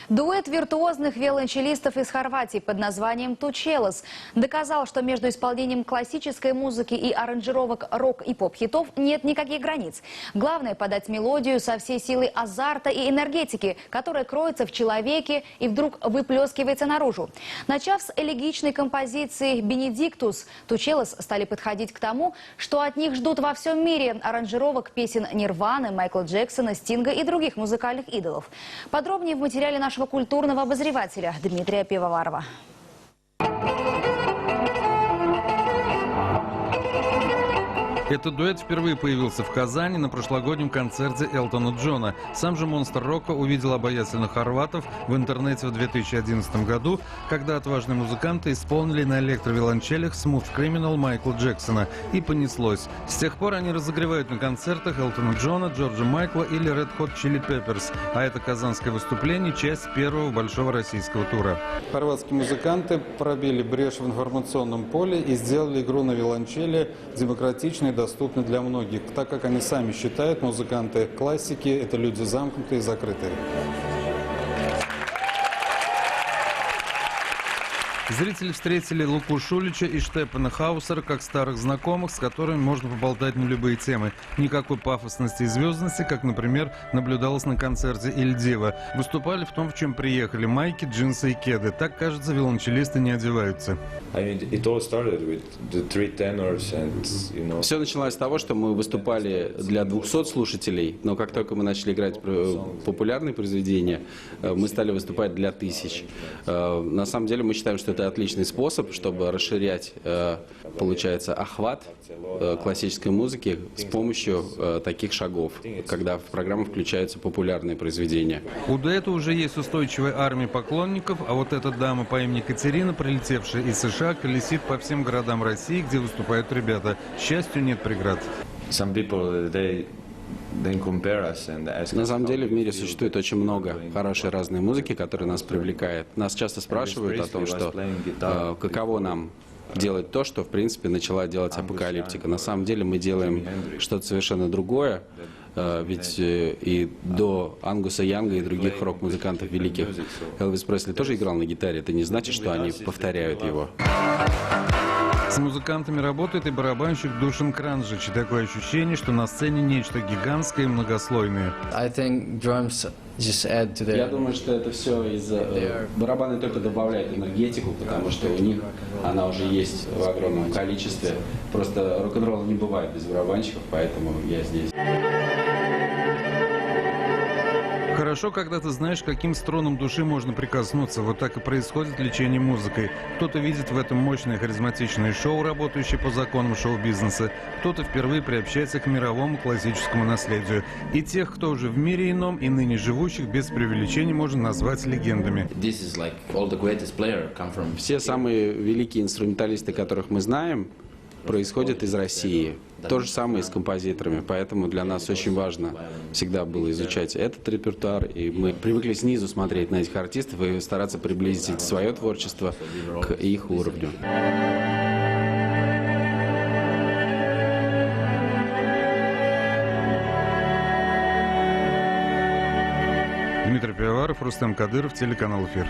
Дуэт виртуозных виолончелистов из Хорватии под названием «Тучелос» доказал, что между исполнением классической музыки и аранжировок рок- и поп-хитов нет никаких границ. Главное – подать мелодию со всей силой азарта и энергетики, которая кроется в человеке и вдруг выплескивается наружу. Начав с элегичной композиции «Бенедиктус», «Тучелос» стали подходить к тому, что от них ждут во всем мире: аранжировок песен Нирваны, Майкла Джексона, Стинга и других музыкальных идолов. Подробнее в материале нашего культурного обозревателя Дмитрия Пивоварова. Этот дуэт впервые появился в Казани на прошлогоднем концерте Элтона Джона. Сам же монстр рока увидел обаятельных хорватов в интернете в 2011 году, когда отважные музыканты исполнили на электровиолончелях «Smooth Criminal» Майкла Джексона. И понеслось. С тех пор они разогревают на концертах Элтона Джона, Джорджа Майкла или Red Hot Chili Peppers. А это казанское выступление – часть первого большого российского тура. Хорватские музыканты пробили брешь в информационном поле и сделали игру на виолончели демократичной и доступной для многих, так как они сами считают, музыканты классики – это люди замкнутые и закрытые. Зрители встретили Луку Шулича и Штепана Хаусера как старых знакомых, с которыми можно поболтать на любые темы. Никакой пафосности и звездности, как, например, наблюдалось на концерте «Иль Дива». Выступали в том, в чем приехали: майки, джинсы и кеды. Так, кажется, виолончелисты не одеваются. Все началось с того, что мы выступали для 200 слушателей, но как только мы начали играть популярные произведения, мы стали выступать для 1000. На самом деле мы считаем, что это отличный способ, чтобы расширять, получается, охват классической музыки с помощью таких шагов, когда в программу включаются популярные произведения. У дуэта уже есть устойчивая армия поклонников, а вот эта дама по имени Катерина, прилетевшая из США, колесит по всем городам России, где выступают ребята. К счастью, нет преград. На самом деле в мире существует очень много хорошей разной музыки, которая нас привлекает. Нас часто спрашивают о том, что каково нам делать то, что в принципе начала делать Апокалиптика. На самом деле мы делаем что-то совершенно другое. Ведь и до Ангуса Янга и других рок-музыкантов великих Элвис Пресли тоже играл на гитаре. Это не значит, что они повторяют его. С музыкантами работает и барабанщик Душан Кранжич. Такое ощущение, что на сцене нечто гигантское и многослойное. Я думаю, что это все из-за... Барабаны только добавляют энергетику, потому что у них она уже есть в огромном количестве. Просто рок-н-ролла не бывает без барабанщиков, поэтому я здесь. Хорошо, когда ты знаешь, каким струнам души можно прикоснуться. Вот так и происходит лечение музыкой. Кто-то видит в этом мощное харизматичное шоу, работающее по законам шоу-бизнеса. Кто-то впервые приобщается к мировому классическому наследию. И тех, кто уже в мире ином и ныне живущих, без преувеличений можно назвать легендами. Все самые великие инструменталисты, которых мы знаем, происходят из России. То же самое и с композиторами, поэтому для нас очень важно всегда было изучать этот репертуар, и мы привыкли снизу смотреть на этих артистов и стараться приблизить свое творчество к их уровню. Дмитрий Пивоваров, Рустем Кадыров, телеканал «Эфир».